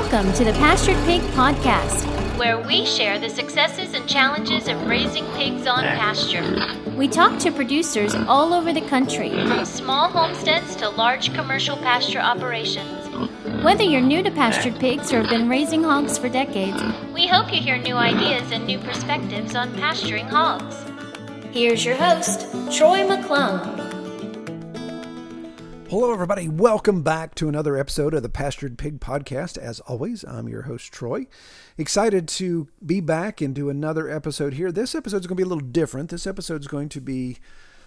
Welcome to the Pastured Pig Podcast, where we share the successes and challenges of raising pigs on pasture. We talk to producers all over the country, from small homesteads to large commercial pasture operations. Whether you're new to pastured pigs or have been raising hogs for decades, we hope you hear new ideas and new perspectives on pasturing hogs. Here's your host, Troy McClung. Hello, everybody. Welcome back to another episode of the Pastured Pig Podcast. As always, I'm your host, Troy. Excited to be back and do another episode here. This episode is going to be a little different. This episode is going to be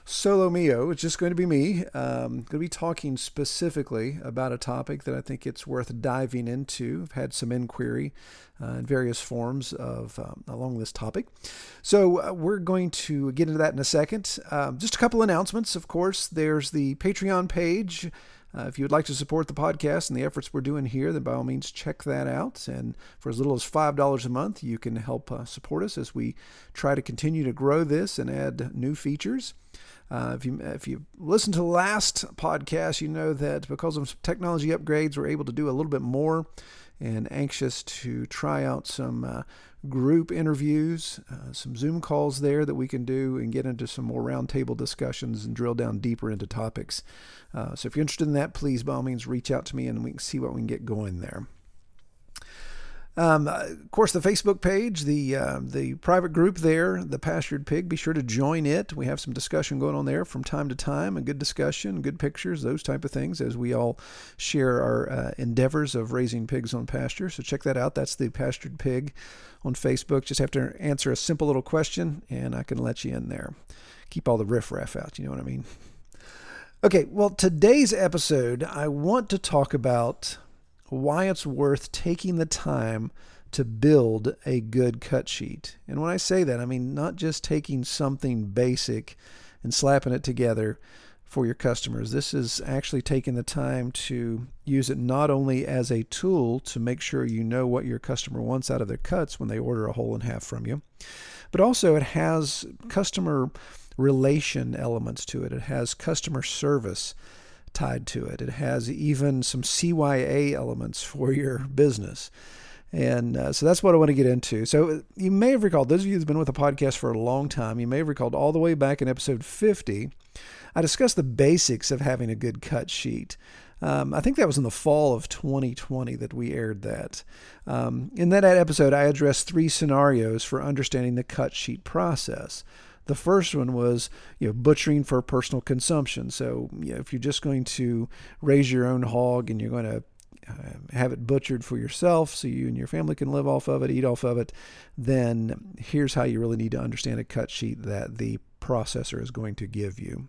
solo mio. It's just going to be me. I'm going to be talking specifically about a topic that I think it's worth diving into. I've had some inquiry in various forms of along this topic. So we're going to get into that in a second. Just a couple announcements, of course. There's the Patreon page. If you would like to support the podcast and the efforts we're doing here, then by all means check that out. And for as little as $5 a month, you can help support us as we try to continue to grow this and add new features. If you listen to the last podcast, you know that because of technology upgrades, we're able to do a little bit more, and anxious to try out some group interviews, some Zoom calls there that we can do and get into some more roundtable discussions and drill down deeper into topics. So if you're interested in that, please, by all means, reach out to me and we can see what we can get going there. Of course, the Facebook page, the private group there, the Pastured Pig, be sure to join it. We have some discussion going on there from time to time, a good discussion, good pictures, those type of things, as we all share our endeavors of raising pigs on pasture. So check that out. That's the Pastured Pig on Facebook. Just have to answer a simple little question, and I can let you in there. Keep all the riffraff out, you know what I mean? Okay, well, today's episode, I want to talk about why it's worth taking the time to build a good cut sheet. And when I say that, I mean not just taking something basic and slapping it together for your customers. This is actually taking the time to use it not only as a tool to make sure you know what your customer wants out of their cuts when they order a whole and half from you, but also it has customer relation elements to it. It has customer service tied to it. It has even some CYA elements for your business. And so that's what I want to get into. So you may have recalled, those of you who've been with the podcast for a long time, you may have recalled all the way back in episode 50, I discussed the basics of having a good cut sheet. I think that was in the fall of 2020 that we aired that. In that episode, I addressed 3 scenarios for understanding the cut sheet process. The first one was, butchering for personal consumption. So, if you're just going to raise your own hog and you're going to have it butchered for yourself so you and your family can live off of it, eat off of it, then here's how you really need to understand a cut sheet that the processor is going to give you.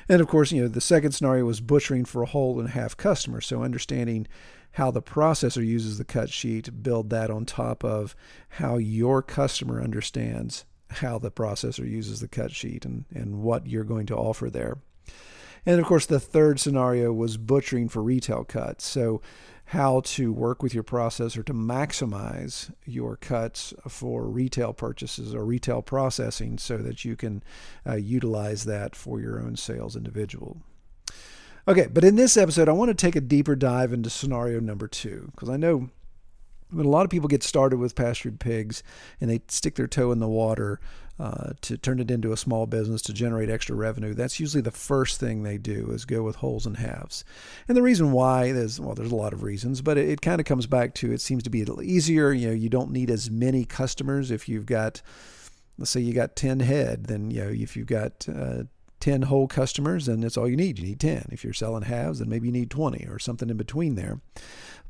And of course, the second scenario was butchering for a whole and half customer. So understanding how the processor uses the cut sheet, build that on top of how your customer understands how the processor uses the cut sheet and what you're going to offer there. And of course, the third scenario was butchering for retail cuts. So how to work with your processor to maximize your cuts for retail purchases or retail processing so that you can utilize that for your own sales individual. Okay, but in this episode, I want to take a deeper dive into scenario number 2, because I know when a lot of people get started with pastured pigs and they stick their toe in the water to turn it into a small business to generate extra revenue, that's usually the first thing they do is go with wholes and halves. And the reason why is, there's a lot of reasons, but it kind of comes back to it seems to be a little easier. You don't need as many customers. If you've got, let's say you got 10 head, then, if you've got 10 whole customers, then that's all you need. You need 10. If you're selling halves, then maybe you need 20 or something in between there.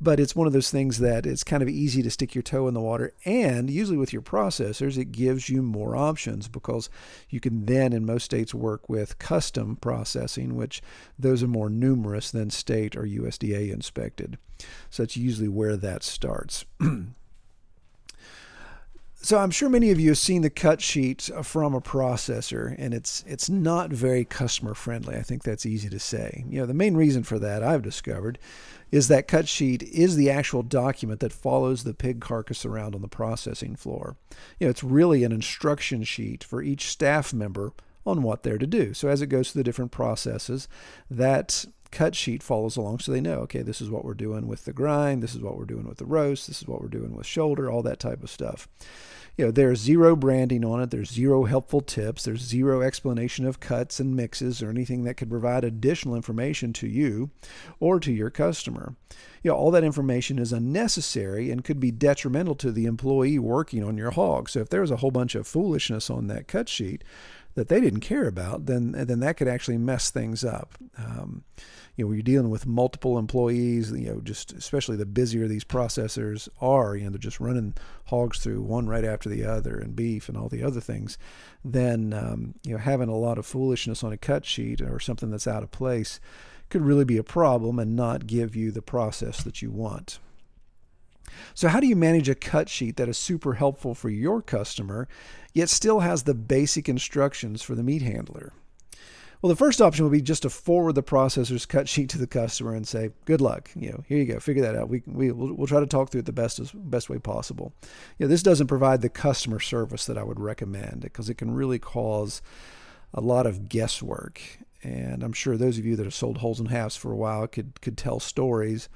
But it's one of those things that it's kind of easy to stick your toe in the water. And usually with your processors, it gives you more options because you can then in most states work with custom processing, which those are more numerous than state or USDA inspected. So that's usually where that starts. So I'm sure many of you have seen the cut sheet from a processor, and it's not very customer friendly. I think that's easy to say. The main reason for that, I've discovered, is that cut sheet is the actual document that follows the pig carcass around on the processing floor. It's really an instruction sheet for each staff member on what they're to do. So as it goes through the different processes, that cut sheet follows along so they know, okay, this is what we're doing with the grind, this is what we're doing with the roast, this is what we're doing with shoulder, all that type of stuff. There's zero branding on it. There's zero helpful tips. There's zero explanation of cuts and mixes or anything that could provide additional information to you or to your customer. All that information is unnecessary and could be detrimental to the employee working on your hog. So if there was a whole bunch of foolishness on that cut sheet that they didn't care about, then that could actually mess things up. When you're dealing with multiple employees, just especially the busier these processors are, they're just running hogs through one right after the other and beef and all the other things, then having a lot of foolishness on a cut sheet or something that's out of place could really be a problem and not give you the process that you want. So how do you manage a cut sheet that is super helpful for your customer, yet still has the basic instructions for the meat handler? Well, the first option would be just to forward the processor's cut sheet to the customer and say, good luck, here you go, figure that out. We'll try to talk through it the best way possible. This doesn't provide the customer service that I would recommend because it can really cause a lot of guesswork. And I'm sure those of you that have sold wholes and halves for a while could tell stories,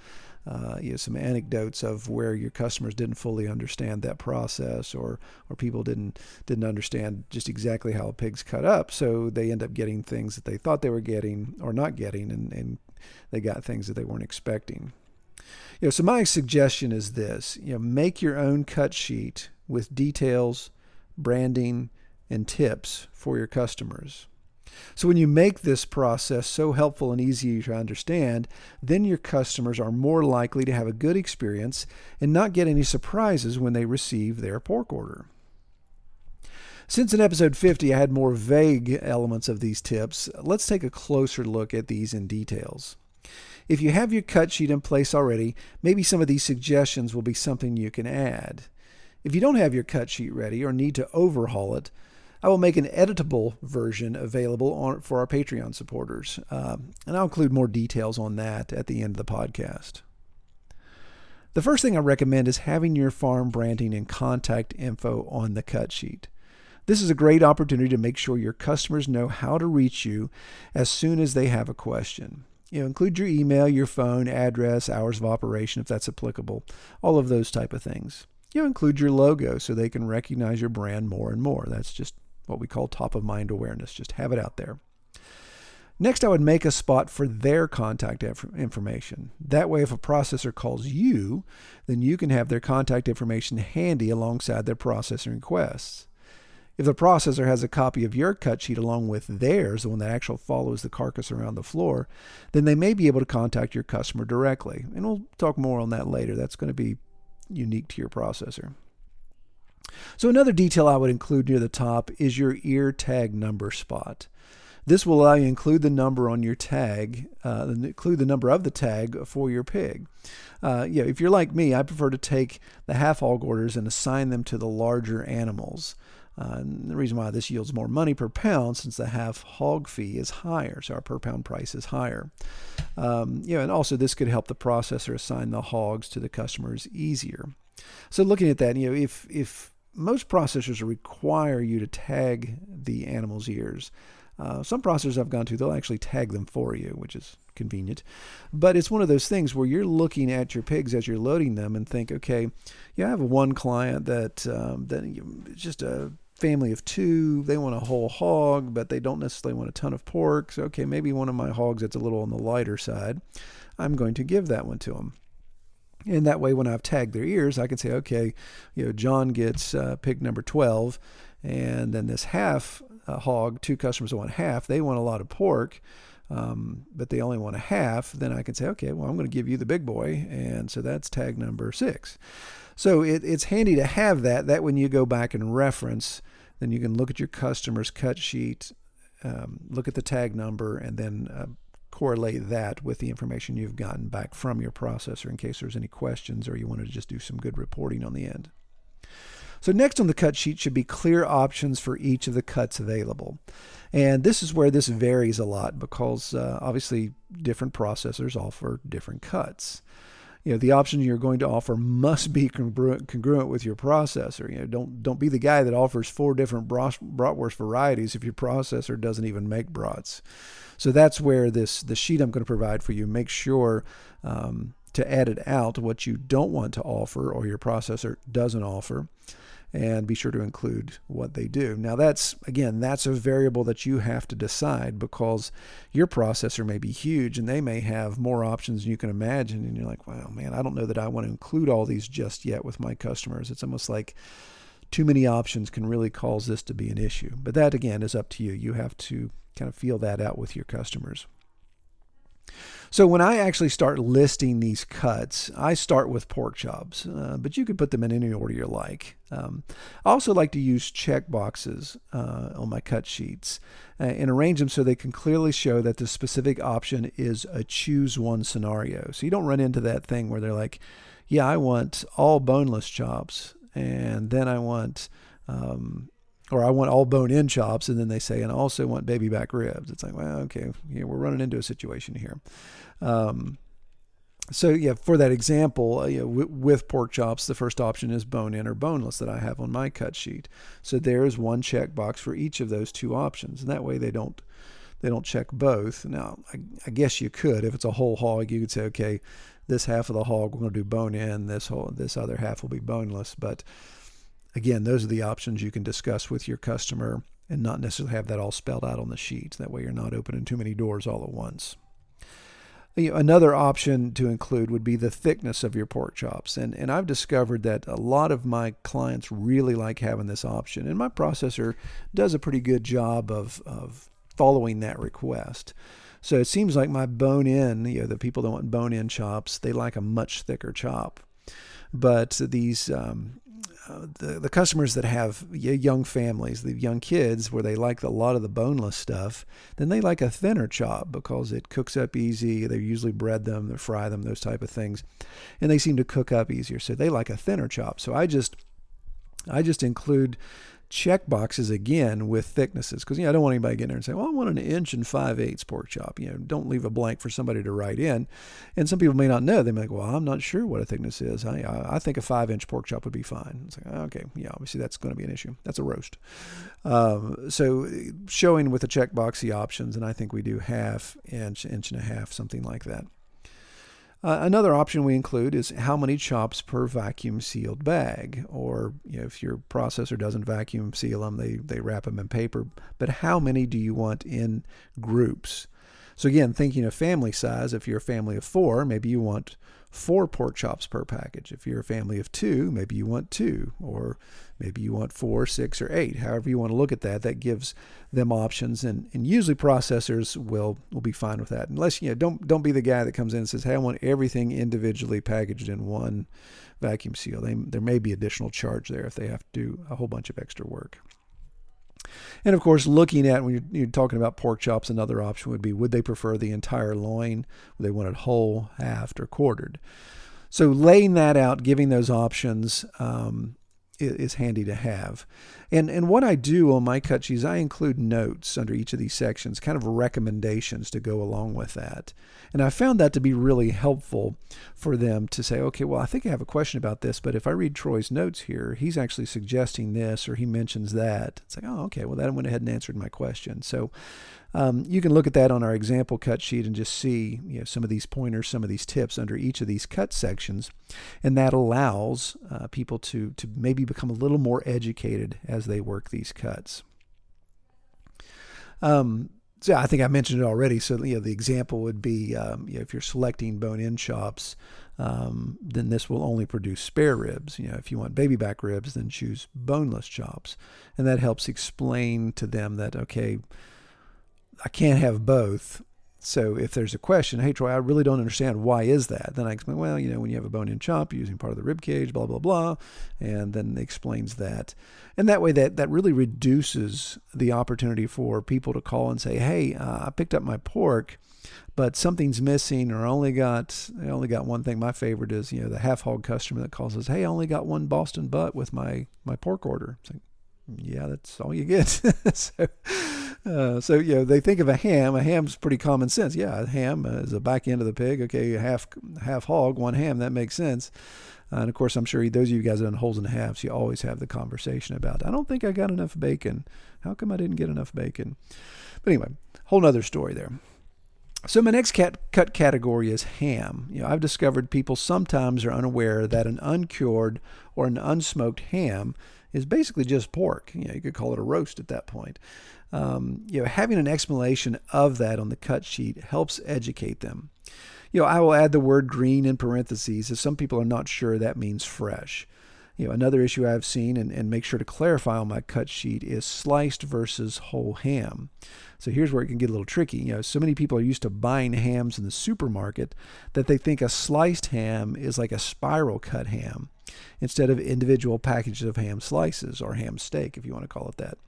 some anecdotes of where your customers didn't fully understand that process, or people didn't understand just exactly how a pig's cut up, so they end up getting things that they thought they were getting or not getting, and they got things that they weren't expecting. So my suggestion is this: make your own cut sheet with details, branding, and tips for your customers. So when you make this process so helpful and easy to understand, then your customers are more likely to have a good experience and not get any surprises when they receive their pork order. Since in episode 50 I had more vague elements of these tips, let's take a closer look at these in details. If you have your cut sheet in place already, maybe some of these suggestions will be something you can add. If you don't have your cut sheet ready or need to overhaul it, I will make an editable version available for our Patreon supporters, and I'll include more details on that at the end of the podcast. The first thing I recommend is having your farm branding and contact info on the cut sheet. This is a great opportunity to make sure your customers know how to reach you as soon as they have a question. Include your email, your phone, address, hours of operation if that's applicable, all of those type of things. Include your logo so they can recognize your brand more and more. That's just what we call top-of-mind awareness. Just have it out there. Next, I would make a spot for their contact information. That way, if a processor calls you, then you can have their contact information handy alongside their processing requests. If the processor has a copy of your cut sheet along with theirs, the one that actually follows the carcass around the floor, then they may be able to contact your customer directly. And we'll talk more on that later. That's going to be unique to your processor. So another detail I would include near the top is your ear tag number spot. This will allow you to include the number on your tag, include the number of the tag for your pig. If you're like me, I prefer to take the half hog orders and assign them to the larger animals. And the reason why this yields more money per pound, since the half hog fee is higher, so our per pound price is higher. And also this could help the processor assign the hogs to the customers easier. So looking at that, if most processors require you to tag the animal's ears, some processors I've gone to, they'll actually tag them for you, which is convenient. But it's one of those things where you're looking at your pigs as you're loading them and think, okay, I have one client that just a family of two, they want a whole hog, but they don't necessarily want a ton of pork. So, okay, maybe one of my hogs that's a little on the lighter side, I'm going to give that one to them. And that way, when I've tagged their ears, I can say, okay, John gets pig number 12, and then this half hog, two customers want half, they want a lot of pork, but they only want a half. Then I can say, okay, well, I'm going to give you the big boy, and so that's tag number 6. So it's handy to have that when you go back and reference, then you can look at your customer's cut sheet, look at the tag number, and then correlate that with the information you've gotten back from your processor in case there's any questions or you wanted to just do some good reporting on the end. So next on the cut sheet should be clear options for each of the cuts available. And this is where this varies a lot because obviously different processors offer different cuts. The option you're going to offer must be congruent with your processor. Don't be the guy that offers 4 different bratwurst varieties if your processor doesn't even make brats. So that's where the sheet I'm going to provide for you, make sure to edit out what you don't want to offer or your processor doesn't offer, and be sure to include what they do. Now that's a variable that you have to decide, because your processor may be huge and they may have more options than you can imagine, and you're like, wow, man, I don't know that I want to include all these just yet with my customers. It's almost like too many options can really cause this to be an issue. But that, again, is up to you. You have to kind of feel that out with your customers. So when I actually start listing these cuts, I start with pork chops, but you could put them in any order you like. I also like to use check boxes on my cut sheets and arrange them so they can clearly show that the specific option is a choose one scenario. So you don't run into that thing where they're like, yeah, I want all boneless chops, and then I want all bone-in chops, and then they say, and I also want baby back ribs. It's like, well, okay, we're running into a situation here. For that example, with pork chops, the first option is bone-in or boneless that I have on my cut sheet. So there's one checkbox for each of those 2 options, and that way they don't check both. Now, I guess you could, if it's a whole hog, you could say, okay, this half of the hog we're going to do bone-in, this other half will be boneless, but again, those are the options you can discuss with your customer and not necessarily have that all spelled out on the sheet. That way you're not opening too many doors all at once. Another option to include would be the thickness of your pork chops. And I've discovered that a lot of my clients really like having this option. And my processor does a pretty good job of following that request. So it seems like my bone-in, the people that want bone-in chops, they like a much thicker chop. But these the customers that have young families, the young kids, where they like a lot of the boneless stuff, then they like a thinner chop because it cooks up easy. They usually bread them, they fry them, those type of things, and they seem to cook up easier. So they like a thinner chop. So I just include check boxes again with thicknesses, because I don't want anybody getting there and say, well, I want an 1 5/8 pork chop. Don't leave a blank for somebody to write in. And some people may not know. They may be like, well, I'm not sure what a thickness is. I think a 5-inch pork chop would be fine. It's like, okay, obviously that's going to be an issue. That's a roast. So showing with a checkbox the options, and I think we do 1/2 inch, 1.5 inches, something like that. Another option we include is how many chops per vacuum sealed bag, or if your processor doesn't vacuum seal them, they wrap them in paper, but how many do you want in groups? So again, thinking of family size, if you're a family of 4, maybe you want 4 pork chops per package. If you're a family of 2, maybe you want 2, or maybe you want 4, 6, or 8. However you want to look at that, that gives them options, and usually processors will be fine with that. Unless don't be the guy that comes in and says, hey, I want everything individually packaged in one vacuum seal. There may be additional charge there if they have to do a whole bunch of extra work. And of course, looking at when you're talking about pork chops, another option would be, would they prefer the entire loin? Would they want it whole, halved, or quartered? So laying that out, giving those options is handy to have. And what I do on my cut sheets, I include notes under each of these sections, kind of recommendations to go along with that. And I found that to be really helpful for them to say, okay, well, I think I have a question about this, but if I read Troy's notes here, he's actually suggesting this, or he mentions that. It's like, oh, okay, well, that went ahead and answered my question. So you can look at that on our example cut sheet and just see some of these pointers, some of these tips under each of these cut sections, and that allows people to maybe become a little more educated as they work these cuts. So I think I mentioned it already. So the example would be if you're selecting bone-in chops, then this will only produce spare ribs. If you want baby back ribs, then choose boneless chops, and that helps explain to them that, okay, I can't have both. So if there's a question, hey, Troy, I really don't understand, why is that? Then I explain, well, when you have a bone-in chop, you're using part of the rib cage, blah, blah, blah. And then it explains that. And that way that really reduces the opportunity for people to call and say, hey, I picked up my pork, but something's missing, or I only got one thing. My favorite is, the half hog customer that calls us, hey, I only got one Boston butt with my pork order. It's like, yeah, that's all you get. So So, they think of a ham. A ham's pretty common sense. Yeah, a ham is the back end of the pig. Okay, half hog, one ham. That makes sense. And of course, I'm sure those of you guys that done holes in halves, you always have the conversation about, I don't think I got enough bacon. How come I didn't get enough bacon? But anyway, whole nother story there. So my next cut category is ham. I've discovered people sometimes are unaware that an uncured or an unsmoked ham is basically just pork. You could call it a roast at that point. Having an explanation of that on the cut sheet helps educate them. I will add the word green in parentheses as some people are not sure that means fresh. Another issue I've seen and make sure to clarify on my cut sheet is sliced versus whole ham. So here's where it can get a little tricky. So many people are used to buying hams in the supermarket that they think a sliced ham is like a spiral cut ham instead of individual packages of ham slices or ham steak, if you want to call it that.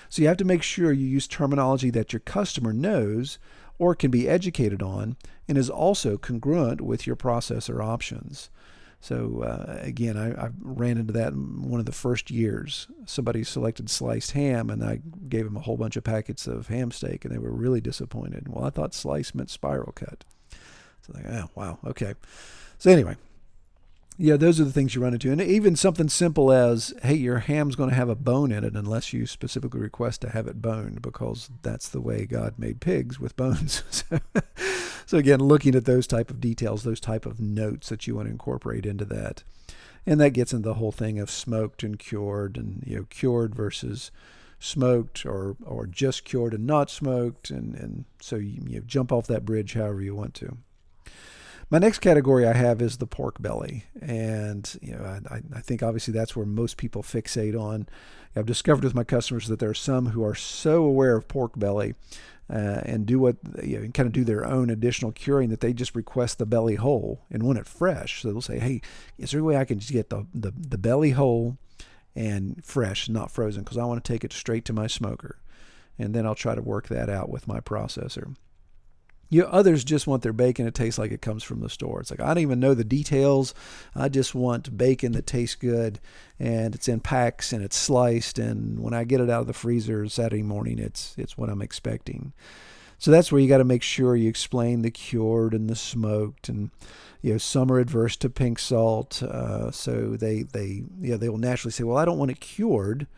So you have to make sure you use terminology that your customer knows or can be educated on and is also congruent with your processor options. So again, I ran into that in one of the first years. Somebody selected sliced ham, and I gave them a whole bunch of packets of ham steak, and they were really disappointed. Well, I thought slice meant spiral cut. So like, oh, wow, okay. So anyway, those are the things you run into. And even something simple as, hey, your ham's going to have a bone in it unless you specifically request to have it boned, because that's the way God made pigs, with bones. So again, looking at those type of details, those type of notes that you want to incorporate into that. And that gets into the whole thing of smoked and cured, and cured versus smoked, or just cured and not smoked. And so you jump off that bridge however you want to. My next category I have is the pork belly. And I think obviously that's where most people fixate on. I've discovered with my customers that there are some who are so aware of pork belly and do what and kind of do their own additional curing that they just request the belly whole and want it fresh. So they'll say, hey, is there a way I can just get the belly whole and fresh, not frozen, because I want to take it straight to my smoker. And then I'll try to work that out with my processor. Others just want their bacon to taste like it comes from the store. It's like, I don't even know the details. I just want bacon that tastes good, and it's in packs, and it's sliced, and when I get it out of the freezer Saturday morning, it's what I'm expecting. So that's where you got to make sure you explain the cured and the smoked, and some are adverse to pink salt, so they will naturally say, well, I don't want it cured,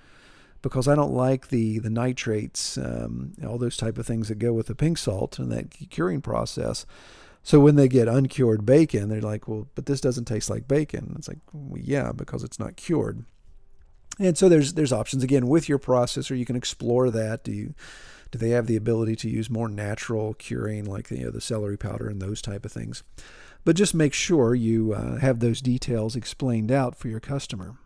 because I don't like the nitrates, all those type of things that go with the pink salt and that curing process. So when they get uncured bacon, they're like, well, but this doesn't taste like bacon. It's like, well, yeah, because it's not cured. And so there's options. Again, with your processor, you can explore that. Do they have the ability to use more natural curing, like the celery powder and those type of things? But just make sure you have those details explained out for your customer.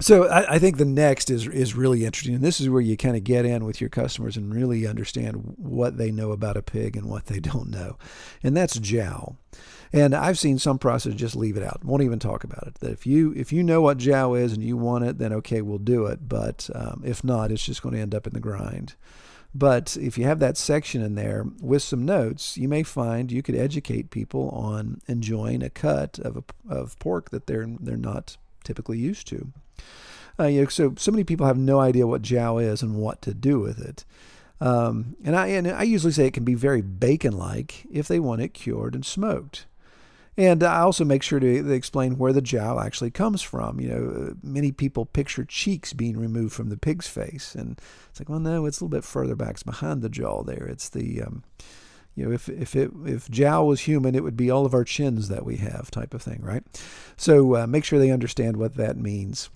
So I think the next is really interesting, and this is where you kind of get in with your customers and really understand what they know about a pig and what they don't know, and that's jowl. And I've seen some processors just leave it out, won't even talk about it. That if you know what jowl is and you want it, then okay, we'll do it. But if not, it's just going to end up in the grind. But if you have that section in there with some notes, you may find you could educate people on enjoying a cut of pork that they're not typically used to. So many people have no idea what jowl is and what to do with it. And I usually say it can be very bacon-like if they want it cured and smoked. And I also make sure to explain where the jowl actually comes from. Many people picture cheeks being removed from the pig's face, and it's like, well, no, it's a little bit further back. It's behind the jaw there. It's the if jowl was human, it would be all of our chins that we have, type of thing, right? So make sure they understand what that means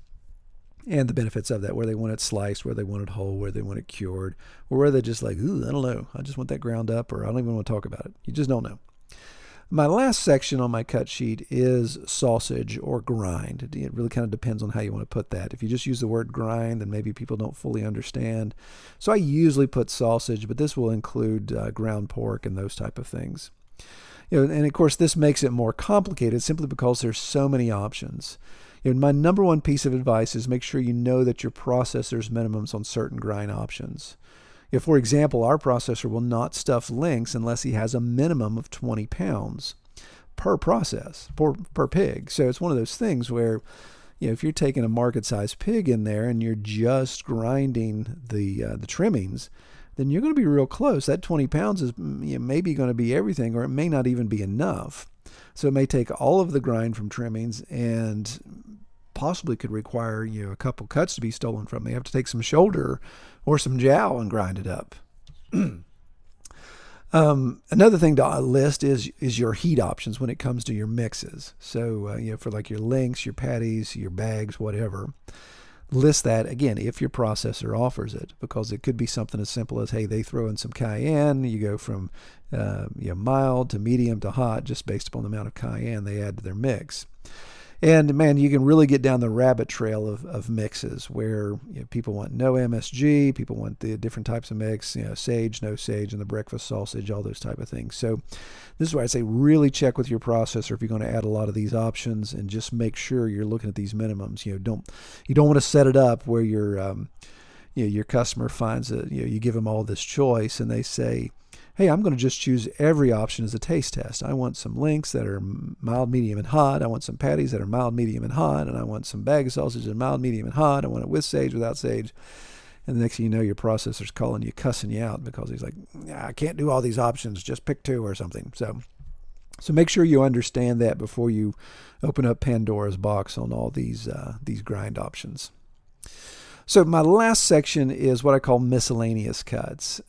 and the benefits of that, where they want it sliced, where they want it whole, where they want it cured, or where they're just like, ooh, I don't know, I just want that ground up, or I don't even want to talk about it. You just don't know. My last section on my cut sheet is sausage or grind. It really kind of depends on how you want to put that. If you just use the word grind, then maybe people don't fully understand. So I usually put sausage, but this will include ground pork and those type of things. And of course, this makes it more complicated simply because there's so many options. My number one piece of advice is make sure you know that your processor's minimums on certain grind options. If, for example, our processor will not stuff links unless he has a minimum of 20 pounds per process, per pig. So it's one of those things where, if you're taking a market-sized pig in there and you're just grinding the trimmings, then you're going to be real close. That 20 pounds is maybe going to be everything, or it may not even be enough. So it may take all of the grind from trimmings and possibly could require a couple cuts to be stolen from. You have to take some shoulder or some jowl and grind it up. Another thing to list is your heat options when it comes to your mixes. So for like your links, your patties, your bags, whatever. List that, again, if your processor offers it, because it could be something as simple as, hey, they throw in some cayenne. You go from mild to medium to hot just based upon the amount of cayenne they add to their mix. And man, you can really get down the rabbit trail of mixes where people want no MSG, people want the different types of mix, sage, no sage, and the breakfast sausage, all those type of things. So this is why I say really check with your processor if you're going to add a lot of these options, and just make sure you're looking at these minimums. You don't want to set it up where your customer finds that you give them all this choice and they say, hey, I'm going to just choose every option as a taste test. I want some links that are mild, medium, and hot. I want some patties that are mild, medium, and hot. And I want some bag of sausage that are mild, medium, and hot. I want it with sage, without sage. And the next thing you know, your processor's calling you, cussing you out because he's like, I can't do all these options. Just pick two or something. So make sure you understand that before you open up Pandora's box on all these grind options. So my last section is what I call miscellaneous cuts.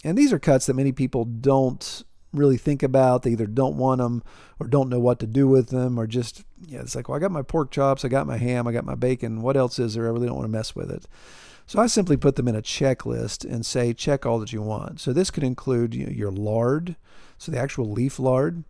And these are cuts that many people don't really think about. They either don't want them or don't know what to do with them, or just, it's like, well, I got my pork chops, I got my ham, I got my bacon. What else is there? I really don't want to mess with it. So I simply put them in a checklist and say, check all that you want. So this could include your lard, so the actual leaf lard.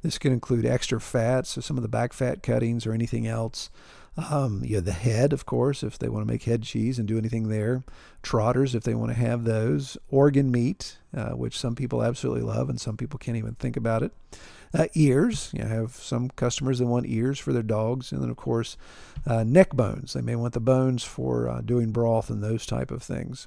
This could include extra fat, so some of the back fat cuttings or anything else. The head, of course, if they want to make head cheese and do anything there. Trotters, if they want to have those. Organ meat, which some people absolutely love and some people can't even think about it. Ears, I have some customers that want ears for their dogs. And then, of course, neck bones. They may want the bones for doing broth and those type of things.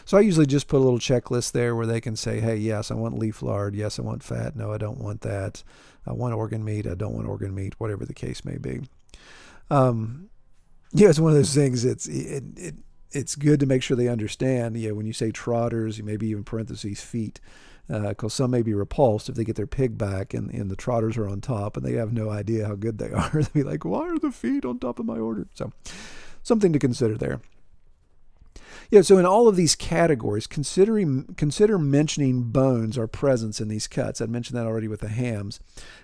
So I usually just put a little checklist there where they can say, hey, yes, I want leaf lard. Yes, I want fat. No, I don't want that. I want organ meat. I don't want organ meat, whatever the case may be. It's one of those things. It's good to make sure they understand. When you say trotters, maybe even parentheses feet, because some may be repulsed if they get their pig back and the trotters are on top and they have no idea how good they are. They'll be like, why are the feet on top of my order? So something to consider there. So in all of these categories, consider mentioning bones or presence in these cuts. I mentioned that already with the hams,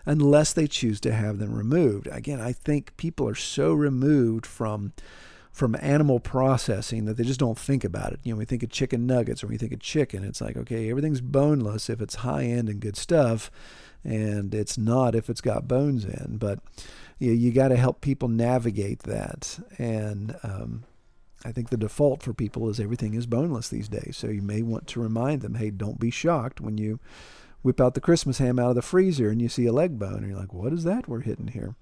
unless they choose to have them removed. Again, I think people are so removed from animal processing that they just don't think about it. When we think of chicken nuggets or when we think of chicken, it's like, okay, everything's boneless if it's high end and good stuff, and it's not if it's got bones in. But you got to help people navigate that. And I think the default for people is everything is boneless these days. So you may want to remind them, hey, don't be shocked when you whip out the Christmas ham out of the freezer and you see a leg bone and you're like, what is that we're hitting here?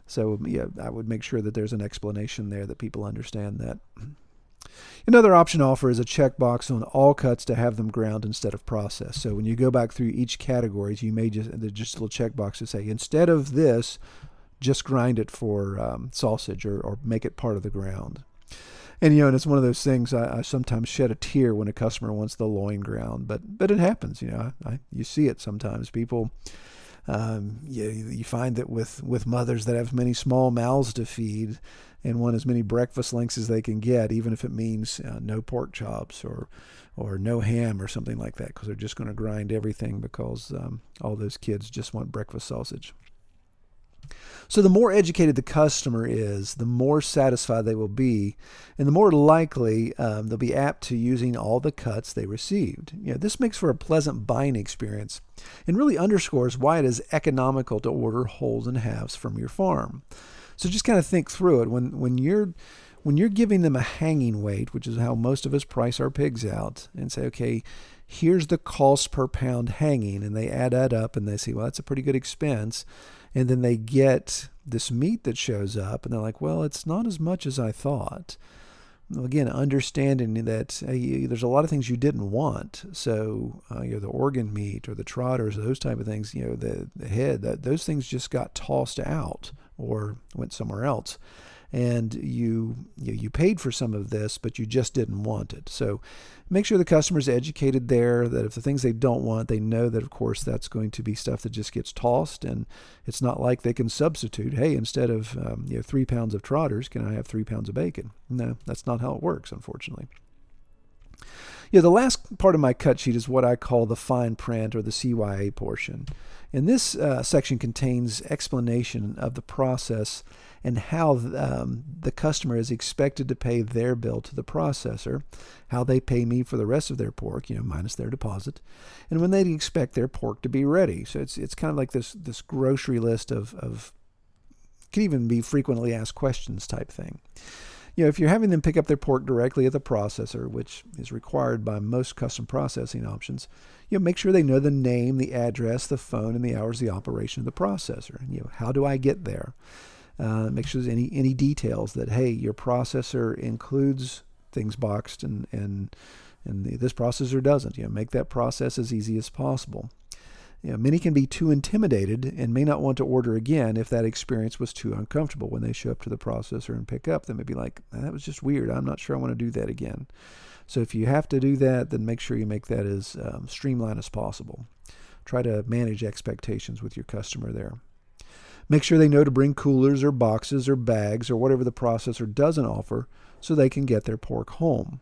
So I would make sure that there's an explanation there that people understand that. Another option offer is a checkbox on all cuts to have them ground instead of processed. So when you go back through each categories, you may there's just a little checkbox to say, instead of this, just grind it for sausage or make it part of the ground. And, and it's one of those things, I sometimes shed a tear when a customer wants the loin ground, but it happens, you see it sometimes. People, you find that with mothers that have many small mouths to feed and want as many breakfast links as they can get, even if it means no pork chops or no ham or something like that, because they're just going to grind everything because all those kids just want breakfast sausage. So the more educated the customer is, the more satisfied they will be, and the more likely they'll be apt to using all the cuts they received. This makes for a pleasant buying experience and really underscores why it is economical to order wholes and halves from your farm. So just kind of think through it. When you're giving them a hanging weight, which is how most of us price our pigs out, and say, okay, here's the cost per pound hanging, and they add that up and they say, well, that's a pretty good expense. And then they get this meat that shows up and they're like, well, it's not as much as I thought. Well, again, understanding that there's a lot of things you didn't want. So the organ meat or the trotters, those type of things, the head, those things just got tossed out or went somewhere else. and you paid for some of this, but you just didn't want it. So make sure the customer's educated there, that if the things they don't want, they know that, of course, that's going to be stuff that just gets tossed, and it's not like they can substitute. Hey, instead of 3 pounds of trotters, can I have 3 pounds of bacon? No, that's not how it works, unfortunately. The last part of my cut sheet is what I call the fine print, or the CYA portion. And this section contains explanation of the process and how the customer is expected to pay their bill to the processor, how they pay me for the rest of their pork, minus their deposit, and when they expect their pork to be ready. So it's kind of like this grocery list of could even be frequently asked questions type thing. If you're having them pick up their pork directly at the processor, which is required by most custom processing options, make sure they know the name, the address, the phone, and the hours of the operation of the processor. How do I get there? Make sure there's any details that, hey, your processor includes things boxed and this processor doesn't. Make that process as easy as possible. Many can be too intimidated and may not want to order again if that experience was too uncomfortable. When they show up to the processor and pick up, they may be like, that was just weird. I'm not sure I want to do that again. So if you have to do that, then make sure you make that as streamlined as possible. Try to manage expectations with your customer there. Make sure they know to bring coolers or boxes or bags or whatever the processor doesn't offer so they can get their pork home.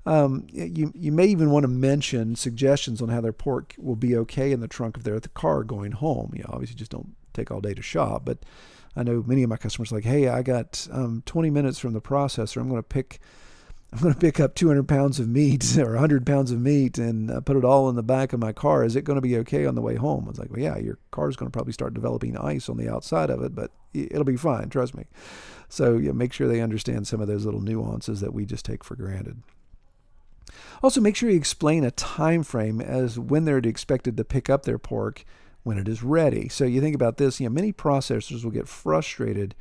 You may even want to mention suggestions on how their pork will be okay in the trunk of their car going home. Obviously just don't take all day to shop, but I know many of my customers are like, hey, I got 20 minutes from the processor. I'm going to pick up 200 pounds of meat or 100 pounds of meat and put it all in the back of my car. Is it going to be okay on the way home? I was like, well, yeah, your car's going to probably start developing ice on the outside of it, but it'll be fine. Trust me. So make sure they understand some of those little nuances that we just take for granted. Also, make sure you explain a time frame as when they're expected to pick up their pork when it is ready. So you think about this, many processors will get frustrated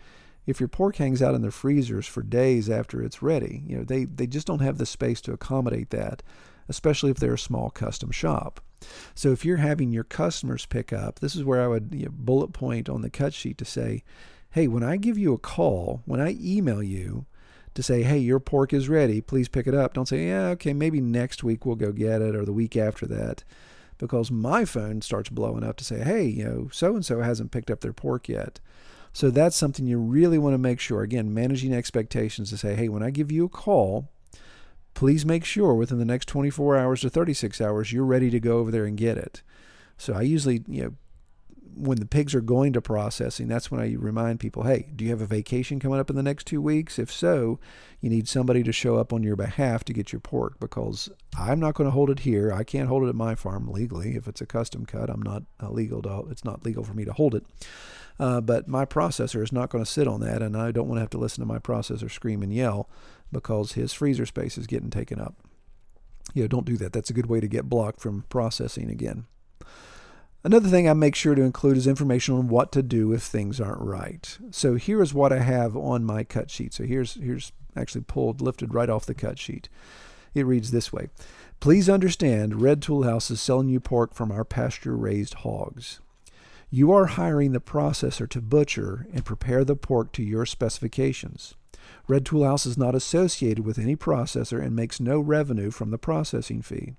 if your pork hangs out in their freezers for days after it's ready. They just don't have the space to accommodate that, especially if they're a small custom shop. So if you're having your customers pick up, this is where I would bullet point on the cut sheet to say, hey, when I give you a call, when I email you, to say, hey, your pork is ready, please pick it up. Don't say, yeah, okay, maybe next week we'll go get it, or the week after that, because my phone starts blowing up to say, hey, so-and-so hasn't picked up their pork yet. So that's something you really want to make sure. Again, managing expectations to say, hey, when I give you a call, please make sure within the next 24 hours to 36 hours, you're ready to go over there and get it. So I usually, when the pigs are going to processing, that's when I remind people, hey, do you have a vacation coming up in the next 2 weeks? If so, you need somebody to show up on your behalf to get your pork, because I'm not going to hold it here. I can't hold it at my farm legally. If it's a custom cut, it's not legal for me to hold it. But my processor is not going to sit on that, and I don't want to have to listen to my processor scream and yell because his freezer space is getting taken up. Don't do that. That's a good way to get blocked from processing again. Another thing I make sure to include is information on what to do if things aren't right. So here is what I have on my cut sheet. So here's actually lifted right off the cut sheet. It reads this way. Please understand, Red Tool House is selling you pork from our pasture-raised hogs. You are hiring the processor to butcher and prepare the pork to your specifications. Red Tool House is not associated with any processor and makes no revenue from the processing fee.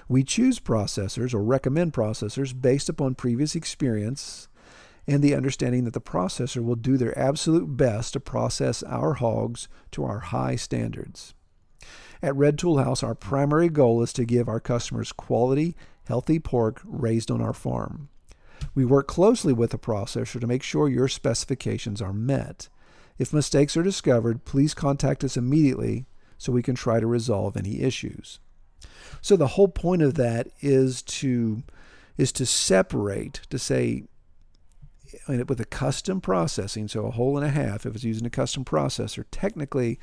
We choose processors or recommend processors based upon previous experience and the understanding that the processor will do their absolute best to process our hogs to our high standards. At Red Tool House, our primary goal is to give our customers quality, healthy pork raised on our farm. We work closely with the processor to make sure your specifications are met. If mistakes are discovered, please contact us immediately so we can try to resolve any issues. So the whole point of that is to separate, to say, with a custom processing, so a whole and a half, if it's using a custom processor, technically,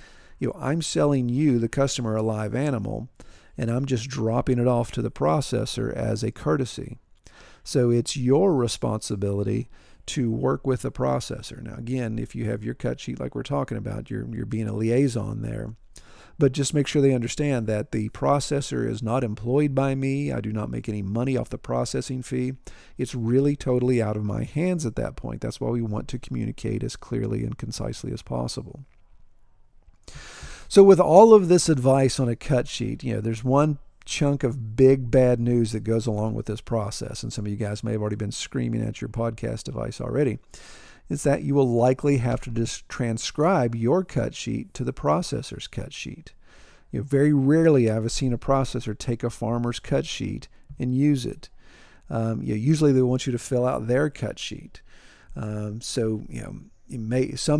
I'm selling you, the customer, a live animal, and I'm just dropping it off to the processor as a courtesy. So it's your responsibility to work with the processor. Now, again, if you have your cut sheet like we're talking about, you're being a liaison there. But just make sure they understand that the processor is not employed by me. I do not make any money off the processing fee. It's really totally out of my hands at that point. That's why we want to communicate as clearly and concisely as possible. So with all of this advice on a cut sheet, there's one chunk of big bad news that goes along with this process, and some of you guys may have already been screaming at your podcast device already, is that you will likely have to just transcribe your cut sheet to the processor's cut sheet. Very rarely have I seen a processor take a farmer's cut sheet and use it. Usually they want you to fill out their cut sheet. Some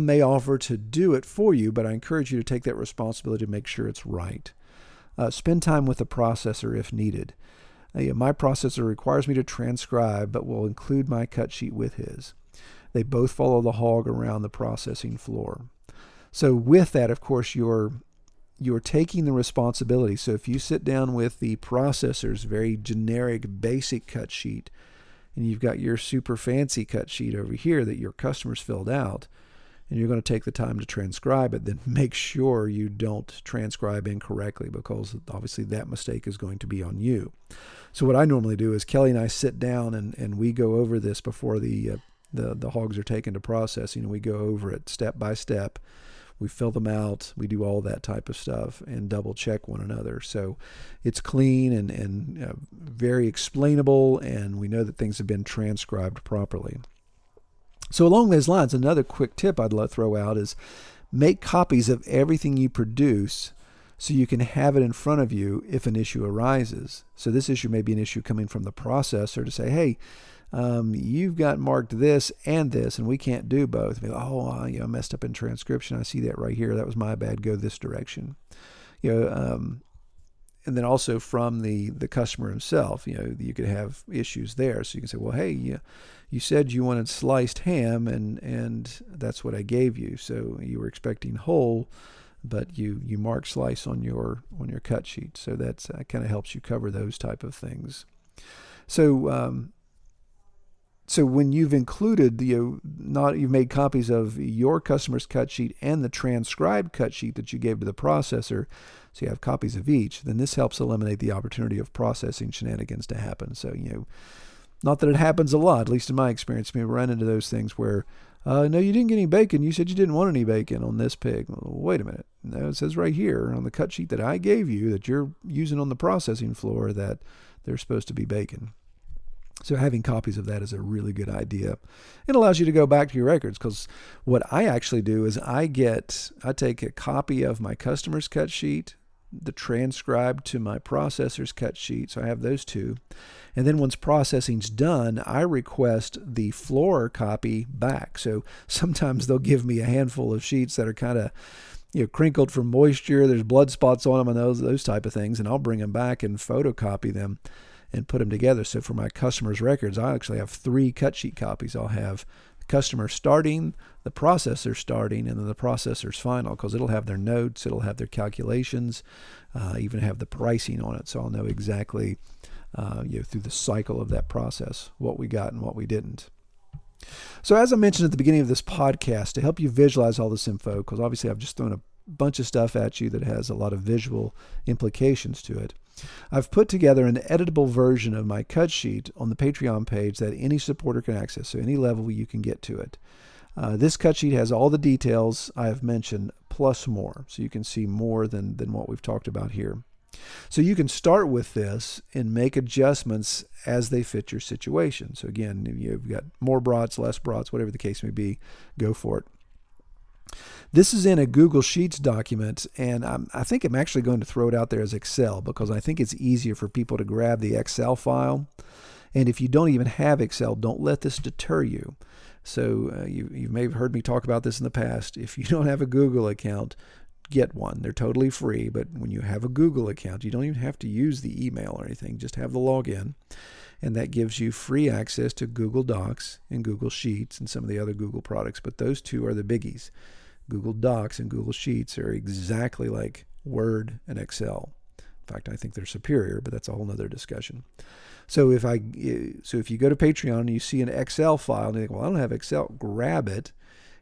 may offer to do it for you, but I encourage you to take that responsibility to make sure it's right. Spend time with the processor if needed. My processor requires me to transcribe, but will include my cut sheet with his. They both follow the hog around the processing floor. So with that, of course, you're taking the responsibility. So if you sit down with the processor's very generic, basic cut sheet, and you've got your super fancy cut sheet over here that your customers filled out, and you're going to take the time to transcribe it, then make sure you don't transcribe incorrectly, because obviously that mistake is going to be on you. So what I normally do is Kelly and I sit down and we go over this before the hogs are taken to processing, and we go over it step by step. We fill them out. We do all that type of stuff and double check one another. So it's clean and very explainable, and we know that things have been transcribed properly. So along those lines, another quick tip I'd love to throw out is make copies of everything you produce so you can have it in front of you if an issue arises. So this issue may be an issue coming from the processor to say, hey, you've got marked this and this, and we can't do both. I messed up in transcription. I see that right here. That was my bad. Go this direction. And then also from the customer himself, you could have issues there. So you can say, well, hey, you said you wanted sliced ham, and that's what I gave you. So you were expecting whole, but you marked slice on your cut sheet. So that's kind of helps you cover those type of things. So when you've included you've made copies of your customer's cut sheet and the transcribed cut sheet that you gave to the processor, so you have copies of each, then this helps eliminate the opportunity of processing shenanigans to happen. So, not that it happens a lot, at least in my experience, we run into those things where, no, you didn't get any bacon. You said you didn't want any bacon on this pig. Well, wait a minute. No, it says right here on the cut sheet that I gave you that you're using on the processing floor that there's supposed to be bacon. So having copies of that is a really good idea. It allows you to go back to your records, because what I actually do is I take a copy of my customer's cut sheet, the transcribed to my processor's cut sheet. So I have those two. And then once processing's done, I request the floor copy back. So sometimes they'll give me a handful of sheets that are kind of crinkled from moisture. There's blood spots on them and those type of things. And I'll bring them back and photocopy them and put them together. So for my customers' records, I actually have 3 cut sheet copies. I'll have the customer starting, the processor starting, and then the processor's final, because it'll have their notes, it'll have their calculations, even have the pricing on it. So I'll know exactly through the cycle of that process what we got and what we didn't. So as I mentioned at the beginning of this podcast, to help you visualize all this info, because obviously I've just thrown a bunch of stuff at you that has a lot of visual implications to it, I've put together an editable version of my cut sheet on the Patreon page that any supporter can access, so any level you can get to it. This cut sheet has all the details I have mentioned, plus more, so you can see more than what we've talked about here. So you can start with this and make adjustments as they fit your situation. So again, you've got more brats, less brats, whatever the case may be, go for it. This is in a Google Sheets document, and I think I'm actually going to throw it out there as Excel, because I think it's easier for people to grab the Excel file. And if you don't even have Excel, don't let this deter you. So you may have heard me talk about this in the past. If you don't have a Google account, get one. They're totally free, but when you have a Google account, you don't even have to use the email or anything. Just have the login, and that gives you free access to Google Docs and Google Sheets and some of the other Google products. But those two are the biggies. Google Docs and Google Sheets are exactly like Word and Excel. In fact, I think they're superior, but that's a whole nother discussion. So if you go to Patreon and you see an Excel file and you think, well, I don't have Excel, grab it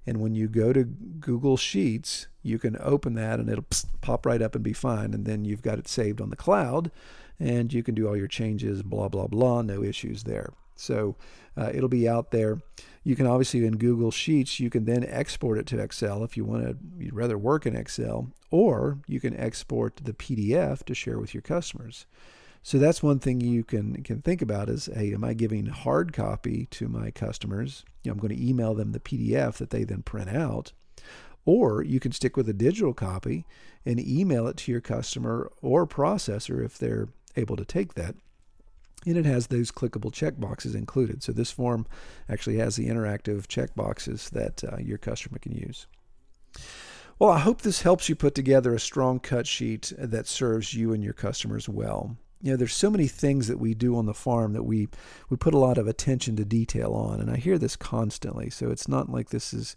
And when you go to Google Sheets, you can open that and it'll pop right up and be fine. And then you've got it saved on the cloud and you can do all your changes, blah, blah, blah, no issues there. So it'll be out there. You can obviously in Google Sheets, you can then export it to Excel if you'd rather work in Excel, or you can export the PDF to share with your customers. So that's one thing you can think about is, hey, am I giving hard copy to my customers? I'm going to email them the PDF that they then print out. Or you can stick with a digital copy and email it to your customer or processor if they're able to take that. And it has those clickable checkboxes included. So this form actually has the interactive checkboxes that your customer can use. Well, I hope this helps you put together a strong cut sheet that serves you and your customers well. There's so many things that we do on the farm that we put a lot of attention to detail on, and I hear this constantly. So it's not like this is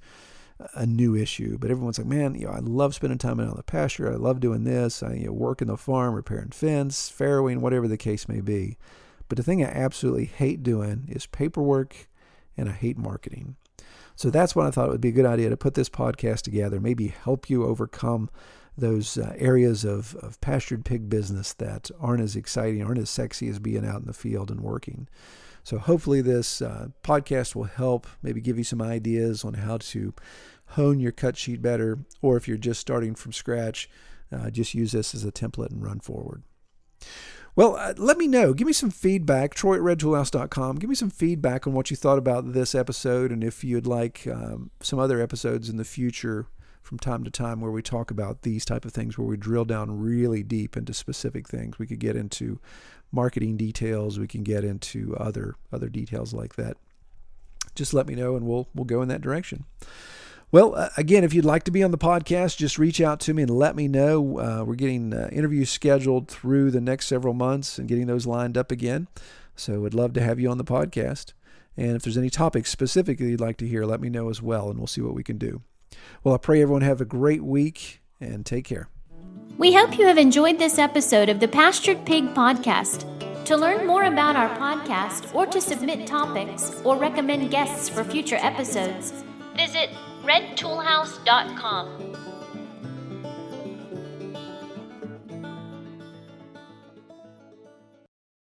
a new issue, but everyone's like, man, I love spending time out on the pasture. I love doing this. I work in the farm, repairing fence, farrowing, whatever the case may be. But the thing I absolutely hate doing is paperwork, and I hate marketing. So that's why I thought it would be a good idea to put this podcast together, maybe help you overcome those areas of pastured pig business that aren't as exciting, aren't as sexy as being out in the field and working. So hopefully this podcast will help maybe give you some ideas on how to hone your cut sheet better, or if you're just starting from scratch, just use this as a template and run forward. Well, let me know. Give me some feedback, troy@redtoolhouse.com. Give me some feedback on what you thought about this episode, and if you'd like some other episodes in the future from time to time where we talk about these type of things, where we drill down really deep into specific things. We could get into marketing details. We can get into other details like that. Just let me know, and we'll go in that direction. Well, again, if you'd like to be on the podcast, just reach out to me and let me know. We're getting interviews scheduled through the next several months and getting those lined up again. So I'd love to have you on the podcast. And if there's any topics specifically you'd like to hear, let me know as well, and we'll see what we can do. Well, I pray everyone have a great week, and take care. We hope you have enjoyed this episode of the Pastured Pig Podcast. To learn more about our podcast, or to submit topics or recommend guests for future episodes, visit redtoolhouse.com.